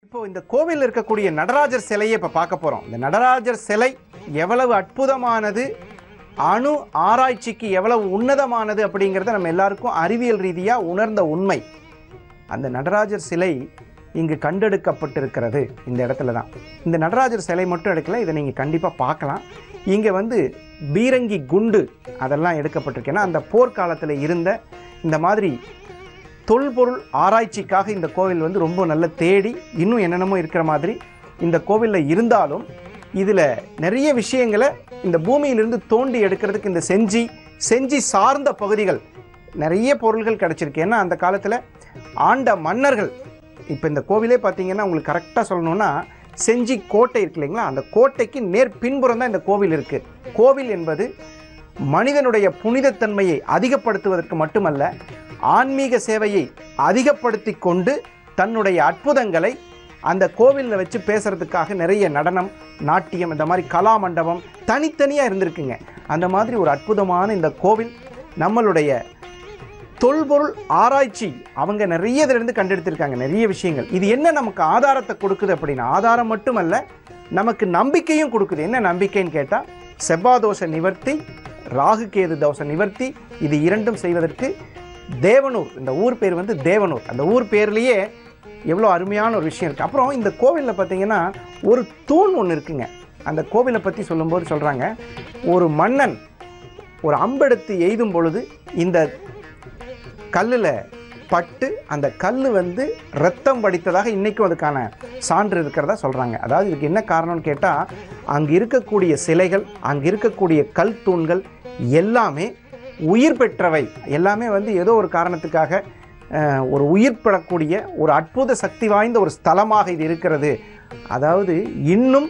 இப்போ இந்த கோவிலில் இருக்கக்கூடிய நடராஜர் சிலையை இப்போ பார்க்க போகிறோம். இந்த நடராஜர் சிலை எவ்வளவு அற்புதமானது, அணு ஆராய்ச்சிக்கு எவ்வளவு உன்னதமானது அப்படிங்கிறத நம்ம எல்லாருக்கும் அறிவியல் ரீதியாக உணர்ந்த உண்மை. அந்த நடராஜர் சிலை இங்கு கண்டெடுக்கப்பட்டிருக்கிறது இந்த இடத்துல தான். இந்த நடராஜர் சிலை மட்டும் எடுக்கல, இதை நீங்கள் கண்டிப்பாக பார்க்கலாம். இங்கே பீரங்கி குண்டு அதெல்லாம் எடுக்கப்பட்டிருக்கேன்னா அந்த போர்க்காலத்தில் இருந்த இந்த மாதிரி தொல்பொருள் ஆராய்ச்சிக்காக இந்த கோவில் ரொம்ப நல்ல தேடி இன்னும் என்னென்னமோ இருக்கிற மாதிரி இந்த கோவிலில் இருந்தாலும் இதில் நிறைய விஷயங்களை இந்த பூமியிலிருந்து தோண்டி எடுக்கிறதுக்கு இந்த செஞ்சி சார்ந்த பகுதிகள் நிறைய பொருள்கள் கிடச்சிருக்கு. ஏன்னா அந்த காலத்தில் ஆண்ட மன்னர்கள், இப்போ இந்த கோவிலே பார்த்தீங்கன்னா உங்களுக்கு கரெக்டாக சொல்லணும்னா செஞ்சி கோட்டை இருக்கு இல்லைங்களா, அந்த கோட்டைக்கு நேர் பின்புறம் தான் இந்த கோவில் இருக்குது. கோவில் என்பது மனிதனுடைய புனிதத்தன்மையை அதிகப்படுத்துவதற்கு மட்டுமல்ல, ஆன்மீக சேவையை அதிகப்படுத்தி கொண்டு தன்னுடைய அற்புதங்களை அந்த கோவிலில் வச்சு பேசுறதுக்காக நிறைய நடனம், நாட்டியம், இந்த மாதிரி கலா மண்டபம் தனித்தனியாக இருந்திருக்குங்க. அந்த மாதிரி ஒரு அற்புதமான இந்த கோவில் நம்மளுடைய தொல்பொருள் ஆராய்ச்சி அவங்க நிறைய இதிலிருந்து கண்டெடுத்திருக்காங்க நிறைய விஷயங்கள். இது என்ன நமக்கு ஆதாரத்தை கொடுக்குது அப்படின்னா, ஆதாரம் மட்டுமல்ல நமக்கு நம்பிக்கையும் கொடுக்குது. என்ன நம்பிக்கைன்னு கேட்டால், செவ்வாதோஷ நிவர்த்தி, ராகு கேது தோஷ நிவர்த்தி, இது இரண்டும் செய்வதற்கு தேவனூர், இந்த ஊர் பேர் தேவனூர், அந்த ஊர் பேர்லேயே எவ்வளோ அருமையான ஒரு விஷயம் இருக்குது. அப்புறம் இந்த கோவிலில் பார்த்தீங்கன்னா ஒரு தூண் ஒன்று இருக்குங்க. அந்த கோவிலை பற்றி சொல்லும்போது சொல்கிறாங்க, ஒரு மன்னன் ஒரு அம்பெடுத்து எய்தும் பொழுது இந்த கல்லில் பட்டு அந்த கல் ரத்தம் வடித்ததாக இன்றைக்கும் அதுக்கான சான்று இருக்கிறதா சொல்கிறாங்க. அதாவது இதுக்கு என்ன காரணம்னு கேட்டால், அங்கே இருக்கக்கூடிய சிலைகள், அங்கே இருக்கக்கூடிய கல் தூண்கள் எல்லாமே உயிர் பெற்றவை, எல்லாமே ஏதோ ஒரு காரணத்துக்காக ஒரு உயிர் பெறக்கூடிய ஒரு அற்புத சக்தி வாய்ந்த ஒரு ஸ்தலமாக இது இருக்கிறது. அதாவது இன்னும்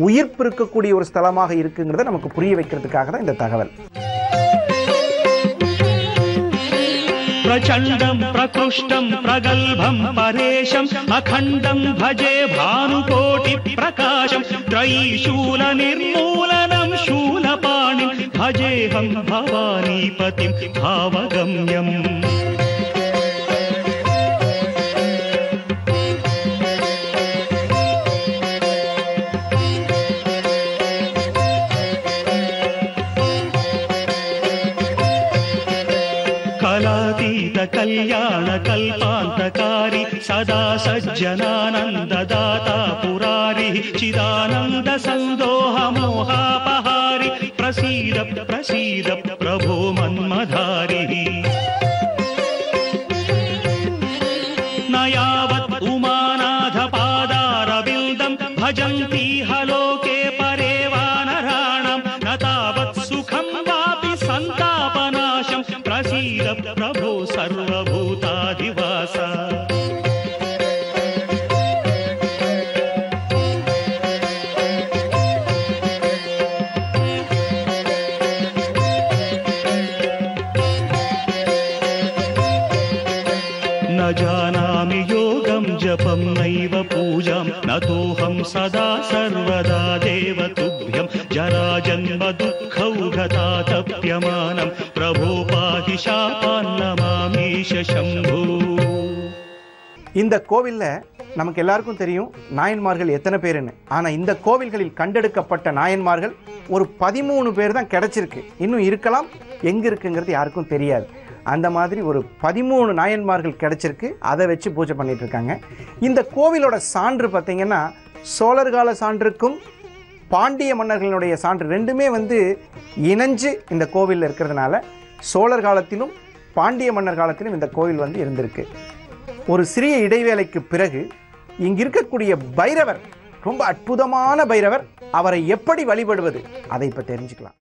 உயிர்ப்பு இருக்கக்கூடிய ஒரு ஸ்தலமாக இருக்குங்கிறத நமக்கு புரிய வைக்கிறதுக்காக தான் இந்த தகவல். प्रचंडं प्रकृष्टं प्रगल्भं परेशं अखंडं भजे भानुकोटि प्रकाशं त्रयीशूल निर्मूलनं शूलपाणिं भजेऽहं भवानीपतिं भावगम्यम्. कलातीत कल्याण कल्पान्तकारी सदा सज्जनानन्ददाता पुरारी चिदानन्द सन्दोह मोहापहारी प्रसीद प्रसीद प्रभो मन्मधारी. न यावत् उमानाथ पादारविन्दं भजन्ति हलोके परे वानराणां न तावत् सुखं वापि सन्तापनाशं प्रसीद प्रभो सर्वभूताधिवास. न जानामि योगं जपं नैव पूजां नतोऽहं सदा सर्वदा देव तुभ्यं जराजन्म दुःखौघतातप्यमानं प्रभो पाहि शापान्नमामीश शम्भो. இந்த கோவிலில் நமக்கு எல்லாருக்கும் தெரியும் நாயன்மார்கள் எத்தனை பேருன்னு. ஆனால் இந்த கோவில்களில் கண்டெடுக்கப்பட்ட நாயன்மார்கள் ஒரு 13 பேர் தான் கிடைச்சிருக்கு. இன்னும் இருக்கலாம், எங்கே இருக்குங்கிறது யாருக்கும் தெரியாது. அந்த மாதிரி ஒரு 13 நாயன்மார்கள் கிடைச்சிருக்கு. அதை வச்சு பூஜை பண்ணிட்டு இருக்காங்க. இந்த கோவிலோட சான்று பார்த்தீங்கன்னா சோழர் கால சான்றுக்கும் பாண்டிய மன்னர்களுடைய சான்று ரெண்டுமே இணைஞ்சு இந்த கோவிலில் இருக்கிறதுனால சோழர் காலத்திலும் பாண்டிய மன்னர் காலத்திலும் இந்த கோவில் இருந்திருக்கு. ஒரு சிறிய இடைவேளைக்கு பிறகு இங்கு இருக்கக்கூடிய பைரவர் ரொம்ப அற்புதமான பைரவர். அவரை எப்படி வழிபடுவது அதை இப்போ தெரிஞ்சுக்கலாம்.